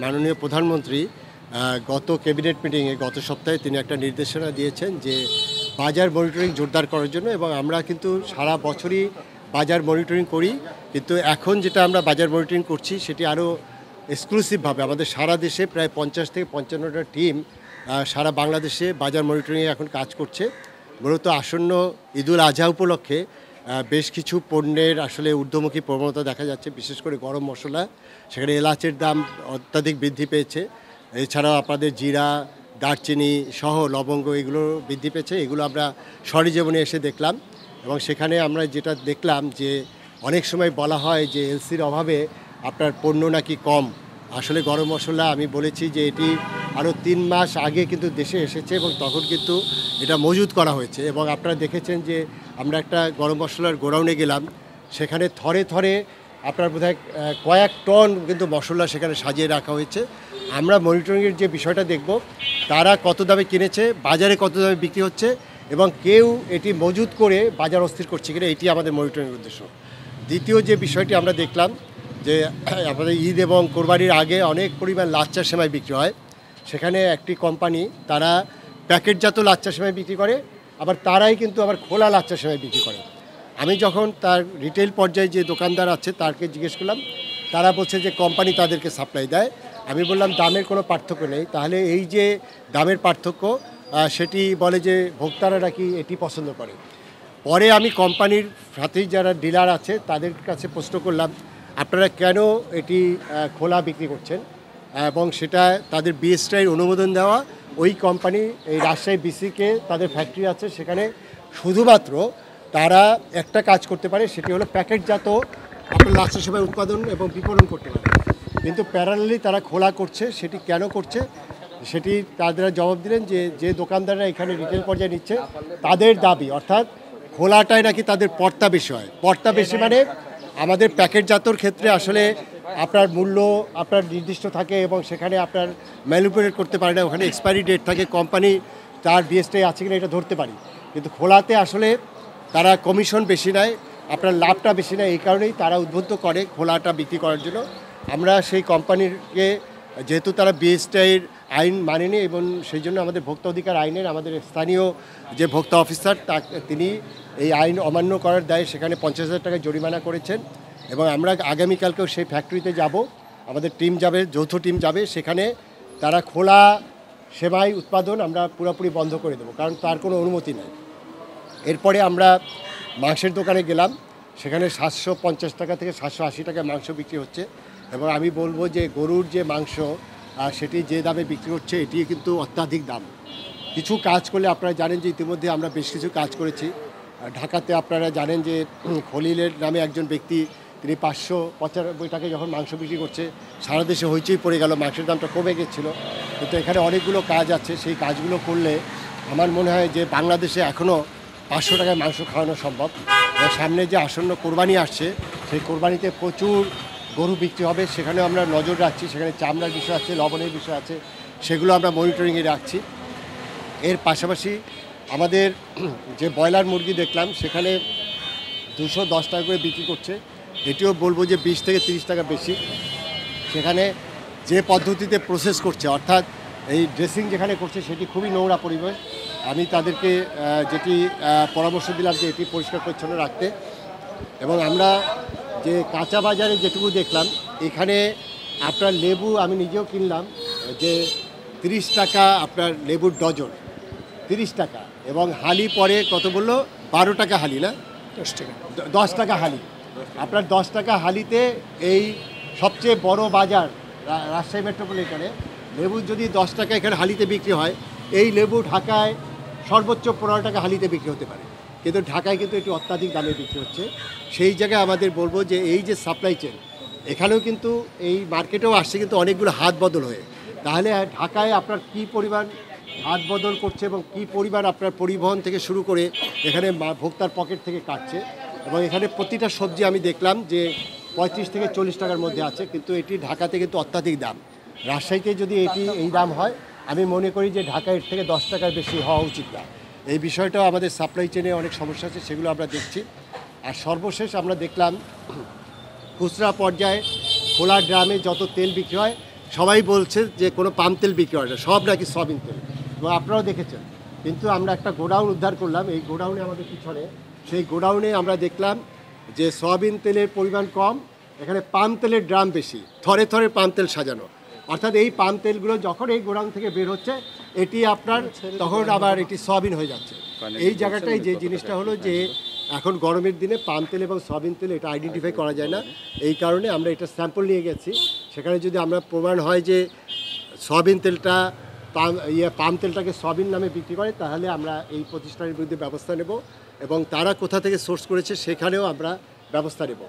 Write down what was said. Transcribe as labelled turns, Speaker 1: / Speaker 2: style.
Speaker 1: মাননীয় প্রধানমন্ত্রী গত ক্যাবিনেট মিটিংয়ে গত সপ্তাহে তিনি একটা নির্দেশনা দিয়েছেন যে বাজার মনিটরিং জোরদার করার জন্য, এবং আমরা কিন্তু সারা বছরই বাজার মনিটরিং করি, কিন্তু এখন যেটা আমরা বাজার মনিটরিং করছি সেটি আরও এক্সক্লুসিভভাবে আমাদের সারা দেশে প্রায় 50 থেকে 55টা টিম সারা বাংলাদেশে বাজার মনিটরিংয়ে এখন কাজ করছে। মূলত আসন্ন ঈদুল আজহা উপলক্ষে বেশ কিছু পণ্যের আসলে ঊর্ধ্বমুখী প্রবণতা দেখা যাচ্ছে, বিশেষ করে গরম মশলা, সেখানে এলাচের দাম অত্যাধিক বৃদ্ধি পেয়েছে। এছাড়াও আপনাদের জিরা, দারচিনি সহ লবঙ্গ এগুলো বৃদ্ধি পেয়েছে। এগুলো আমরা সরেজমিনে এসে দেখলাম, এবং সেখানে আমরা যেটা দেখলাম যে অনেক সময় বলা হয় যে এলসির অভাবে আপনার পণ্য নাকি কম। আসলে গরম মশলা আমি বলেছি যে এটি আরও 3 মাস আগে কিন্তু দেশে এসেছে, এবং তখন কিন্তু এটা মজুত করা হয়েছে। এবং আপনারা দেখেছেন যে আমরা একটা গরম মশলার গোডাউনে গেলাম, সেখানে থরে থরে আপনার বোধহয় কয়েক টন কিন্তু মশলা সেখানে সাজিয়ে রাখা হয়েছে। আমরা মনিটরিংয়ের যে বিষয়টা দেখব, তারা কত দামে কিনেছে, বাজারে কত দামে বিক্রি হচ্ছে, এবং কেউ এটি মজুত করে বাজার অস্থির করছে কিনা, এটি আমাদের মনিটরিংয়ের উদ্দেশ্য। দ্বিতীয় যে বিষয়টি আমরা দেখলাম যে আমাদের ঈদ এবং কোরবানির আগে অনেক পরিমাণ লাচ্চা সেমাই বিক্রি হয়। সেখানে একটি কোম্পানি তারা প্যাকেটজাত লাচ্চা সেমাই বিক্রি করে, আবার তারাই কিন্তু আবার খোলা লাচ্চা সেমাই বিক্রি করে। আমি যখন তার রিটেল পর্যায়ে যে দোকানদার আছে তাকে জিজ্ঞেস করলাম, তারা বলছে যে কোম্পানি তাদেরকে সাপ্লাই দেয়। আমি বললাম দামের কোনো পার্থক্য নেই, তাহলে এই যে দামের পার্থক্য সেটি বলে যে ভোক্তারা নাকি এটি পছন্দ করে। পরে আমি কোম্পানির সাথেই যারা ডিলার আছে তাদের কাছে প্রশ্ন করলাম, আপনারা কেন এটি খোলা বিক্রি করছেন, এবং সেটা তাদের বিএসটিআইয়ের অনুমোদন দেওয়া। ওই কোম্পানি এই রাজশাহী বিসিকে তাদের ফ্যাক্টরি আছে, সেখানে শুধুমাত্র তারা একটা কাজ করতে পারে, সেটি হলো প্যাকেটজাত আপনার লাচ্চা সেমাই উৎপাদন এবং বিপণন করতে পারে। কিন্তু প্যারালালি তারা খোলা করছে, সেটি কেন করছে সেটি তারা জবাব দিলেন যে যে দোকানদাররা এখানে রিটেল পর্যায়ে নিচ্ছে তাদের দাবি, অর্থাৎ খোলাটাই নাকি তাদের পর্তা বেশি হয়। পর্তা বেশি মানে আমাদের প্যাকেটজাতর ক্ষেত্রে আসলে আপনার মূল্য আপনার নির্দিষ্ট থাকে, এবং সেখানে আপনার ম্যানিপুলেট করতে পারে না, ওখানে এক্সপায়ারি ডেট থাকে, কোম্পানি তার বিএসটিআই আছে কিনা এটা ধরতে পারি। কিন্তু খোলাতে আসলে তারা কমিশন বেশি নেয়, আপনার লাভটা বেশি নেয়, এই কারণেই তারা উদ্বুদ্ধ করে খোলাটা বিক্রি করার জন্য। আমরা সেই কোম্পানিকে, যেহেতু তারা বিএসটিআইয়ের আইন মানেনি, এবং সেই জন্য আমাদের ভোক্তা অধিকার আইনের আমাদের স্থানীয় যে ভোক্তা অফিসার তিনি এই আইন অমান্য করার দায়ে সেখানে 50,000 টাকা জরিমানা করেছেন। এবং আমরা আগামীকালকেও সেই ফ্যাক্টরিতে যাব, আমাদের টিম যাবে, যৌথ টিম যাবে, সেখানে তারা খোলা সেমাই উৎপাদন আমরা পুরোপুরি বন্ধ করে দেবো, কারণ তার কোনো অনুমতি নেই। এরপরে আমরা মাংসের দোকানে গেলাম, সেখানে 750 টাকা থেকে 780 টাকা মাংস বিক্রি হচ্ছে। এবং আমি বলবো যে গরুর যে মাংস সেটি যে দামে বিক্রি হচ্ছে এটি কিন্তু অত্যাধিক দাম। কিছু কাজ করলে আপনারা জানেন যে ইতিমধ্যে আমরা বেশ কিছু কাজ করেছি। ঢাকাতে আপনারা জানেন যে খলিলের নামে একজন ব্যক্তি, তিনি 595 টাকায় যখন মাংস বিক্রি করছে, সারা দেশে হইচই পড়ে গেল, মাংসের দামটা কমে গেছিলো। কিন্তু এখানে অনেকগুলো কাজ আছে, সেই কাজগুলো করলে আমার মনে হয় যে বাংলাদেশে এখনও 500 টাকায় মাংস খাওয়ানো সম্ভব। সামনে যে আসন্ন কোরবানি আসছে, সেই কোরবানিতে প্রচুর গরু বিক্রি হবে, সেখানেও আমরা নজর রাখছি। সেখানে চামড়ার বিষয় আছে, লবণের বিষয় আছে, সেগুলো আমরা মনিটরিংয়ে রাখছি। এর পাশাপাশি আমাদের যে ব্রয়লার মুরগি দেখলাম, সেখানে 210 টাকা করে বিক্রি করছে, এটিও বলবো যে 20 থেকে 30 টাকা বেশি। সেখানে যে পদ্ধতিতে প্রসেস করছে, অর্থাৎ এই ড্রেসিং যেখানে করছে সেটি খুবই নোংরা পরিবেশ। আমি তাদেরকে যেটি পরামর্শ দিলাম যে এটি পরিষ্কার পরিচ্ছন্ন রাখতে। এবং আমরা যে কাঁচা বাজারে যেটুকু দেখলাম, এখানে আপনার লেবু আমি নিজেও কিনলাম যে 30 টাকা আপনার লেবুর ডজন, 30 টাকা। এবং হালি পরে কত বললো, 12 টাকা হালি, না 10 টাকা হালি। আপনার 10 টাকা হালিতে এই সবচেয়ে বড় বাজার রাজশাহী মেট্রোপলিটনে লেবু যদি 10 টাকা এখানে হালিতে বিক্রি হয়, এই লেবু ঢাকায় সর্বোচ্চ 15 টাকা হালিতে বিক্রি হতে পারে। কিন্তু ঢাকায় কিন্তু এটি অত্যাধিক দামে বিক্রি হচ্ছে। সেই জায়গায় আমাদের বলবো যে এই যে সাপ্লাই চেন, এখানেও কিন্তু এই মার্কেটেও আসছে কিন্তু অনেকগুলো হাত বদল হয়ে। তাহলে ঢাকায় আপনার কী পরিমাণ হাত বদল করছে, এবং কী পরিমাণ আপনার পরিবহন থেকে শুরু করে এখানে ভোক্তার পকেট থেকে কাটছে। এবং এখানে প্রতিটা সবজি আমি দেখলাম যে 35 থেকে 40 টাকার মধ্যে আছে, কিন্তু এটি ঢাকাতে কিন্তু অত্যাধিক দাম। রাজশাহীতে যদি এটি এই দাম হয়, আমি মনে করি যে ঢাকায় এর থেকে 10 টাকার বেশি হওয়া উচিত না। এই বিষয়টাও আমাদের সাপ্লাই চেনে অনেক সমস্যা আছে, সেগুলো আমরা দেখছি। আর সর্বশেষ আমরা দেখলাম খুচরা পর্যায়ে খোলা ড্রামে যত তেল বিক্রি হয় সবাই বলছে যে কোনো পাম তেল বিক্রি হয় না, সব নাকি সয়াবিন তেল, এবং আপনারাও দেখেছেন। কিন্তু আমরা একটা গোডাউন উদ্ধার করলাম, এই গোডাউনে আমাদের পিছনে, সেই গোডাউনে আমরা দেখলাম যে সয়াবিন তেলের পরিমাণ কম, এখানে পাম তেলের ড্রাম বেশি, থরে থরে পাম তেল সাজানো। অর্থাৎ এই পাম তেলগুলো যখন এই গোডাউন থেকে বের হচ্ছে, এটি আপনার তখন আবার এটি সয়াবিন হয়ে যাচ্ছে। এই জায়গাটায় যে জিনিসটা হলো যে এখন গরমের দিনে পাম তেল এবং সয়াবিন তেল এটা আইডেন্টিফাই করা যায় না, এই কারণে আমরা এটা স্যাম্পল নিয়ে গেছি। সেখানে যদি আমরা প্রমাণ হয় যে সয়াবিন তেলটা পাম তেলটাকে সয়াবিন নামে বিক্রি করে, তাহলে আমরা এই প্রতিষ্ঠানের বিরুদ্ধে ব্যবস্থা নেব এবং তারা কোথা থেকে সোর্স করেছে সেখানেও আমরা ব্যবস্থা নেব।